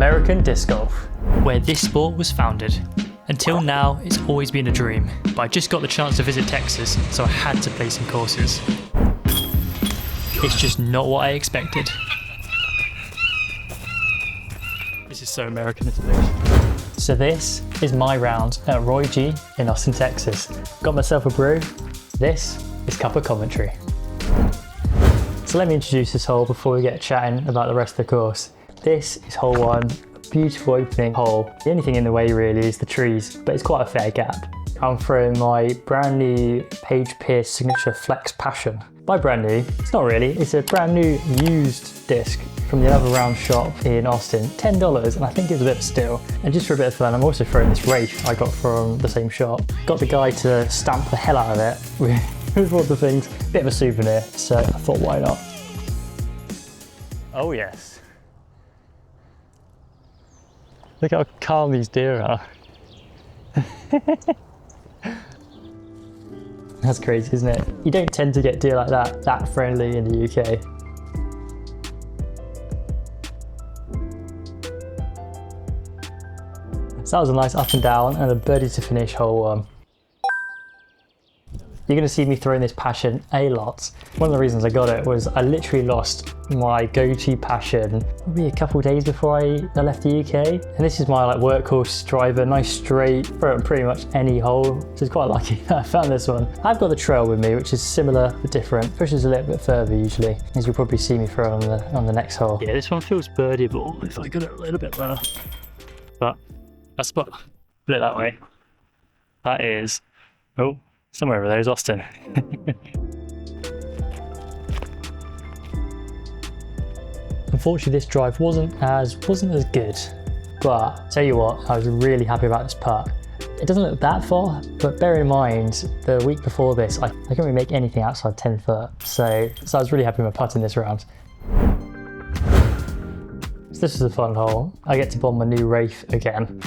American disc golf, where this sport was founded. Until now, it's always been a dream, but I just got the chance to visit Texas, so I had to play some courses. It's just not what I expected. This is so American, isn't it? So this is my round at Roy G in Austin, Texas. Got myself a brew. This is Cup of Commentary. So let me introduce this hole before we get chatting about the rest of the course. This is hole 1, a beautiful opening hole. The only thing in the way really is the trees, but it's quite a fair gap. I'm throwing my brand new Page Pierce signature Flex Passion. By brand new, it's not really, it's a brand new used disc from the Other Round shop in Austin, $10, and I think it was a bit of a steal. And just for a bit of fun, I'm also throwing this Wraith I got from the same shop. Got the guy to stamp the hell out of it with all the things, bit of a souvenir, so I thought why not. Oh yes. Look how calm these deer are. That's crazy, isn't it? You don't tend to get deer like that friendly in the UK. So that was a nice up and down and a birdie to finish hole 1. You're going to see me throwing this Passion a lot. One of the reasons I got it was I literally lost my go-to Passion probably a couple of days before I left the UK. And this is my workhorse driver, nice straight, throw it pretty much any hole. So it's quite lucky that I found this one. I've got the Trail with me, which is similar but different. Pushes a little bit further usually, as you'll probably see me throw on the next hole. Yeah, this one feels birdieable if I got it a little bit better. But that's put it that way. That is, oh, somewhere over there is Austin. Unfortunately, this drive wasn't as good, but tell you what, I was really happy about this putt. It doesn't look that far, but bear in mind, the week before this, I couldn't really make anything outside 10 foot, so I was really happy with my putt in this round. So this is a fun hole. I get to bomb my new Wraith again.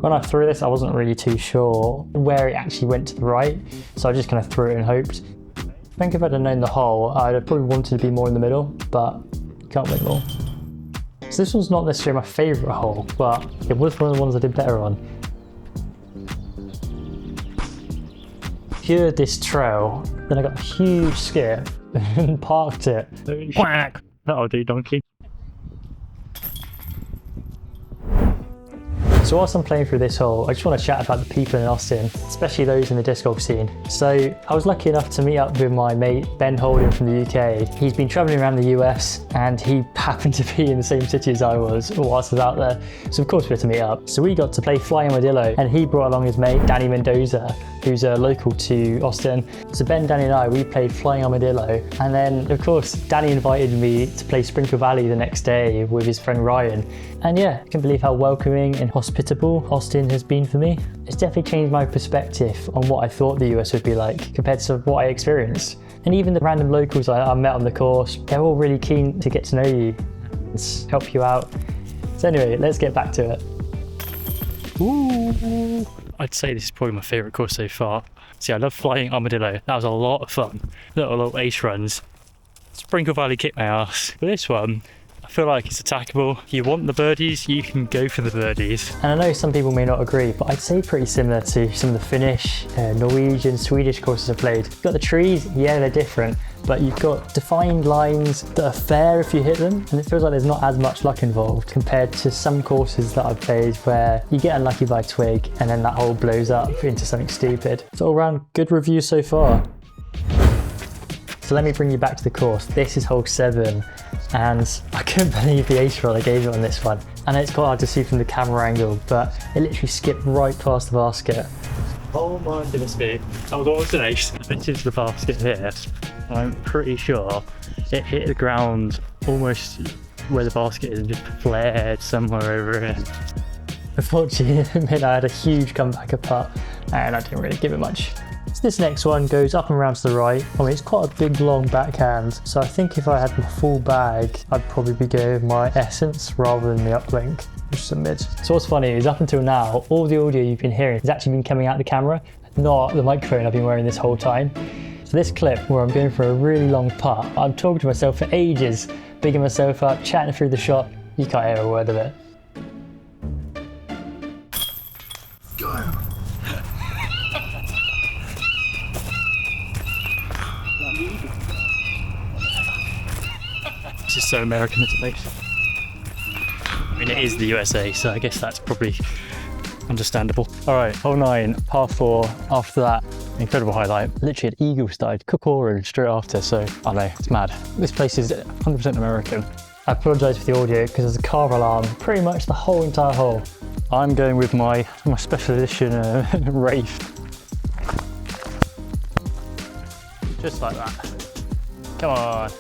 When I threw this, I wasn't really too sure where it actually went to the right, so I just kind of threw it and hoped. I think if I'd have known the hole, I'd have probably wanted to be more in the middle, but you can't win all. So this one's not necessarily my favourite hole, but it was one of the ones I did better on. Cured this trail, then I got a huge skip and parked it. Quack! That'll do, donkey. So whilst I'm playing through this hole, I just want to chat about the people in Austin, especially those in the disc golf scene. So I was lucky enough to meet up with my mate Ben Holding from the UK. He's been travelling around the US and he happened to be in the same city as I was whilst I was out there. So of course we had to meet up. So we got to play Flying Armadillo and he brought along his mate Danny Mendoza, who's local to Austin. So Ben, Danny and I, we played Flying Armadillo. And then of course, Danny invited me to play Sprinkle Valley the next day with his friend Ryan. And yeah, I can't believe how welcoming and hospitable Austin has been for me. It's definitely changed my perspective on what I thought the US would be like compared to what I experienced. And even the random locals I met on the course, they're all really keen to get to know you and help you out. So anyway, let's get back to it. Ooh. I'd say this is probably my favourite course so far. See, I love Flying Armadillo. That was a lot of fun. Little ace runs. Sprinkle Valley kicked my ass. But this one, I feel like it's attackable. If you want the birdies, you can go for the birdies. And I know some people may not agree, but I'd say pretty similar to some of the Finnish, Norwegian, Swedish courses I've played. You've got the trees, yeah, they're different, but you've got defined lines that are fair if you hit them, and it feels like there's not as much luck involved compared to some courses that I've played where you get unlucky by a twig and then that hole blows up into something stupid. So all around, good review so far. So let me bring you back to the course. This is hole 7. And I couldn't believe the ace roll I gave it on this one. And it's quite hard to see from the camera angle, but it literally skipped right past the basket. Oh my goodness me. That was almost an ace. This is the basket here. I'm pretty sure it hit the ground almost where the basket is and just flared somewhere over here. Unfortunately, I had a huge comeback putt and I didn't really give it much. So this next one goes up and around to the right. I mean, it's quite a big long backhand, so I think if I had my full bag, I'd probably be going with my Essence rather than the uplink, which is a mid. So what's funny is up until now, all the audio you've been hearing has actually been coming out the camera, not the microphone I've been wearing this whole time. So this clip where I'm going for a really long putt, I'm talking to myself for ages, bigging myself up, chatting through the shot, you can't hear a word of it. This is so American, this place. I mean, it is the USA, so I guess that's probably understandable. All right, hole 9, par 4. After that, incredible highlight. Literally an eagle started cook orange straight after, so I don't know, it's mad. This place is 100% American. I apologise for the audio because there's a car alarm pretty much the whole entire hole. I'm going with my special edition Wraith. Just like that. Come on.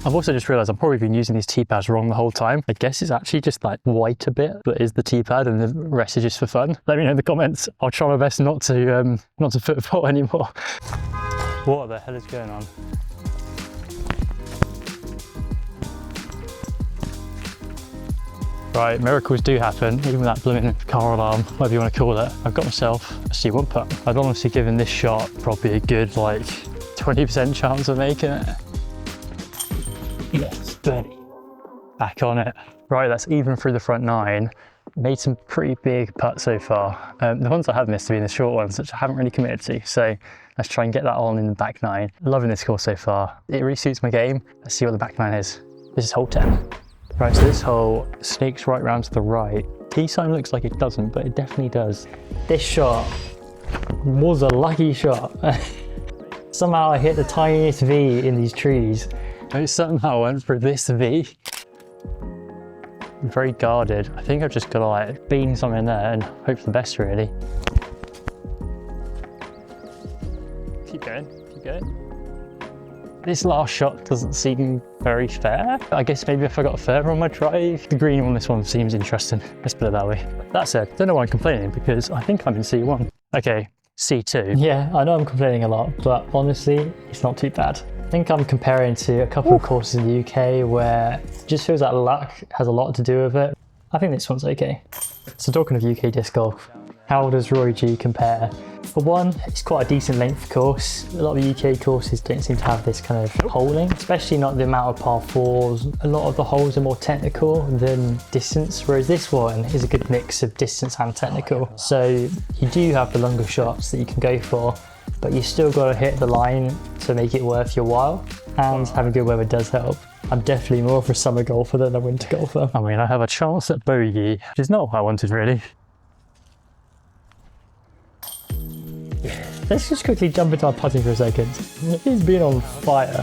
I've also just realised I've probably been using these tee-pads wrong the whole time. I guess it's actually just like white a bit, but is the tee-pad and the rest is just for fun. Let me know in the comments. I'll try my best not to foot fault anymore. What the hell is going on? Right, miracles do happen, even with that blooming car alarm, whatever you want to call it. I've got myself a C1 putt. I'd honestly given this shot probably a good like 20% chance of making it. Yes, birdie. Back on it. Right, that's even through the front 9. Made some pretty big putts so far. The ones I have missed have been the short ones, which I haven't really committed to. So let's try and get that on in the back 9. Loving this course so far. It really suits my game. Let's see what the back 9 is. This is hole 10. Right, so this hole snakes right round to the right. Tee sign looks like it doesn't, but it definitely does. This shot was a lucky shot. Somehow I hit the tiniest V in these trees. I somehow went for this V. I'm very guarded. I think I've just got to like beam something there and hope for the best really. Keep going, keep going. This last shot doesn't seem very fair. I guess maybe if I got further on my drive. The green on this one seems interesting. Let's put it that way. That said, don't know why I'm complaining because I think I'm in C1. Okay, C2. Yeah, I know I'm complaining a lot, but honestly, it's not too bad. I think I'm comparing to a couple of courses in the UK where it just feels like luck has a lot to do with it. I think this one's okay. So talking of UK disc golf, how does Roy G compare? For one, it's quite a decent length course. A lot of the UK courses don't seem to have this kind of holing, especially not the amount of par 4s. A lot of the holes are more technical than distance, whereas this one is a good mix of distance and technical. So you do have the longer shots that you can go for, but you still got to hit the line to make it worth your while, and having good weather does help. I'm definitely more of a summer golfer than a winter golfer. I mean, I have a chance at bogey, which is not what I wanted really. Let's just quickly jump into our putting for a second. It's been on fire.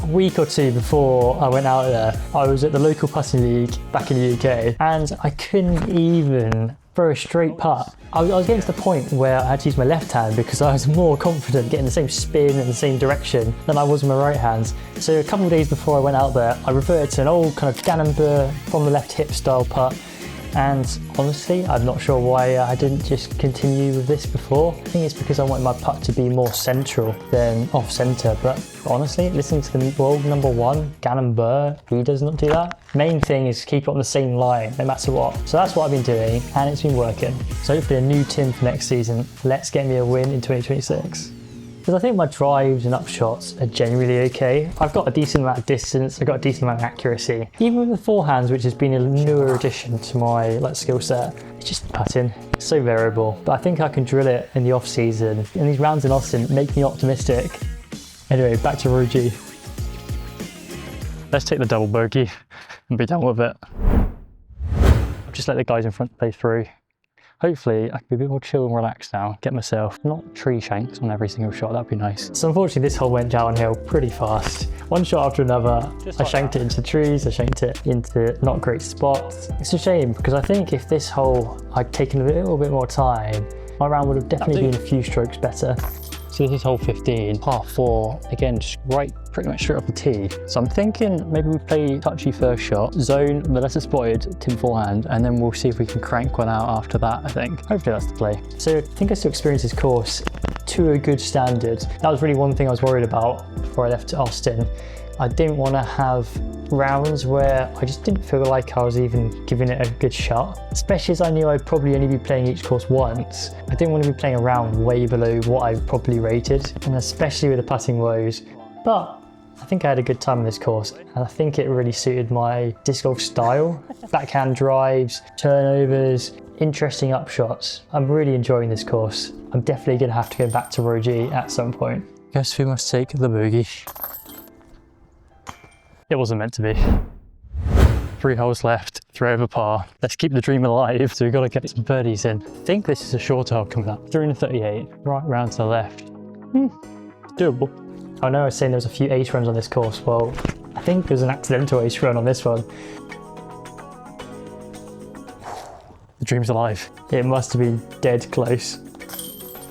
A week or two before I went out there, I was at the local putting league back in the UK, and I couldn't even throw a straight putt. I was getting to the point where I had to use my left hand because I was more confident getting the same spin in the same direction than I was with my right hand. So a couple of days before I went out there, I reverted to an old kind of Gannon from the left hip style putt. And honestly, I'm not sure why I didn't just continue with this before. I think it's because I wanted my putt to be more central than off centre. But honestly, listen to the world number 1, Gannon Burr, he does not do that. Main thing is keep it on the same line, no matter what. So that's what I've been doing, and it's been working. So hopefully a new Tim for next season. Let's get me a win in 2026. Because I think my drives and upshots are generally okay. I've got a decent amount of distance, I've got a decent amount of accuracy. Even with the forehands, which has been a newer addition to my skill set, it's just putting. It's so variable. But I think I can drill it in the off season. And these rounds in Austin make me optimistic. Anyway, back to Roy G. Let's take the double bogey and be done with it. I've just let the guys in front play through. Hopefully I can be a bit more chill and relaxed now, get myself not tree shanks on every single shot, that'd be nice. So unfortunately this hole went downhill pretty fast. One shot after another, I shanked it into trees, I shanked it into not great spots. It's a shame because I think if this hole I'd taken a little bit more time, my round would have definitely been a few strokes better. So this is hole 15, par 4, again just right pretty much straight off the tee. So I'm thinking maybe we play touchy first shot, zone the lesser spotted Tim forehand, and then we'll see if we can crank one out after that, I think. Hopefully that's the play. So I think I still experienced this course to a good standard. That was really one thing I was worried about before I left Austin. I didn't want to have rounds where I just didn't feel like I was even giving it a good shot, especially as I knew I'd probably only be playing each course once. I didn't want to be playing a round way below what I probably rated, and especially with the putting woes. But I think I had a good time in this course, and I think it really suited my disc golf style. Backhand drives, turnovers, interesting upshots. I'm really enjoying this course. I'm definitely going to have to go back to Row G at some point. Guess we must take the bogey. It wasn't meant to be. 3 holes left, 3 over par. Let's keep the dream alive, so we've got to get some birdies in. I think this is a shorter hole coming up. 3 and 38, right round to the left. Doable. I know I was saying there was a few ace runs on this course. Well, I think there's an accidental ace run on this one. The dream's alive. It must have been dead close.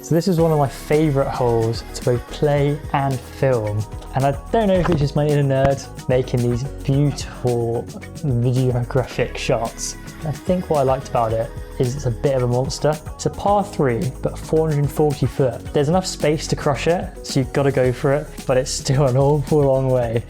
So this is one of my favourite holes to both play and film. And I don't know if it's just my inner nerd making these beautiful videographic shots. I think what I liked about it is it's a bit of a monster. It's a par 3, but 440 foot. There's enough space to crush it, so you've got to go for it, but it's still an awful long way.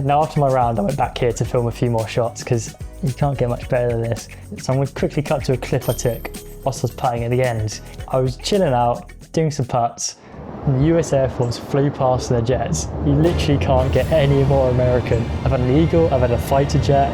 Now after my round, I went back here to film a few more shots because you can't get much better than this. So I'm going to quickly cut to a clip I took whilst I was putting at the end. I was chilling out, doing some putts, and the US Air Force flew past in their jets. You literally can't get any more American. I've had an Eagle, I've had a fighter jet.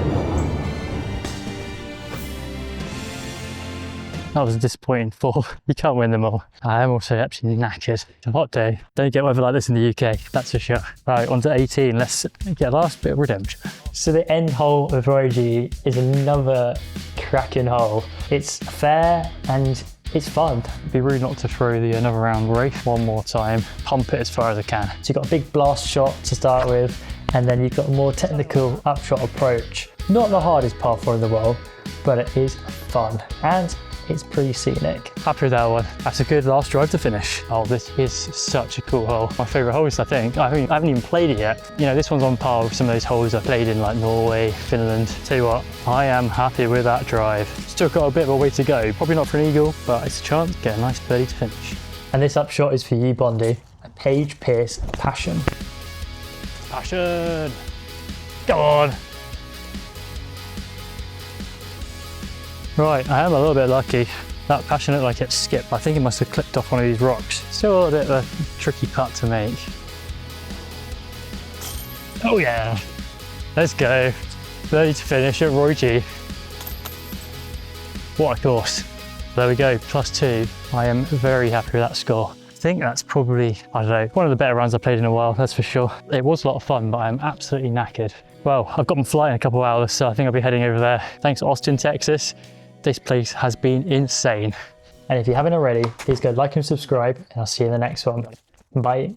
That was a disappointing fall. You can't win them all. I am also absolutely knackered. It's a hot day. Don't get weather like this in the UK, that's for sure. Right, on to 18. Let's get a last bit of redemption. So the end hole of Row G is another cracking hole. It's fair and it's fun. It'd be rude not to throw the another round race one more time. Pump it as far as I can. So you've got a big blast shot to start with, and then you've got a more technical upshot approach. Not the hardest par 4 in the world, but it is fun. And it's pretty scenic. Happy with that one. That's a good last drive to finish. Oh, this is such a cool hole. My favourite holes, I think. I haven't even played it yet. You know, this one's on par with some of those holes I played in like Norway, Finland. Tell you what, I am happy with that drive. Still got a bit of a way to go. Probably not for an eagle, but it's a chance to get a nice birdie to finish. And this upshot is for you, Bondi. A Paige Pierce Passion. Passion! Go on! Right, I am a little bit lucky. That Passion looked like it skipped. I think it must have clipped off one of these rocks. Still a bit of a tricky putt to make. Oh yeah, let's go. Ready to finish at Roy G. What a course. There we go, +2. I am very happy with that score. I think that's probably, I don't know, one of the better rounds I've played in a while, that's for sure. It was a lot of fun, but I'm absolutely knackered. Well, I've got my flight in a couple of hours, so I think I'll be heading over there. Thanks to Austin, Texas. This place has been insane. And if you haven't already, please go like and subscribe, and I'll see you in the next one. Bye.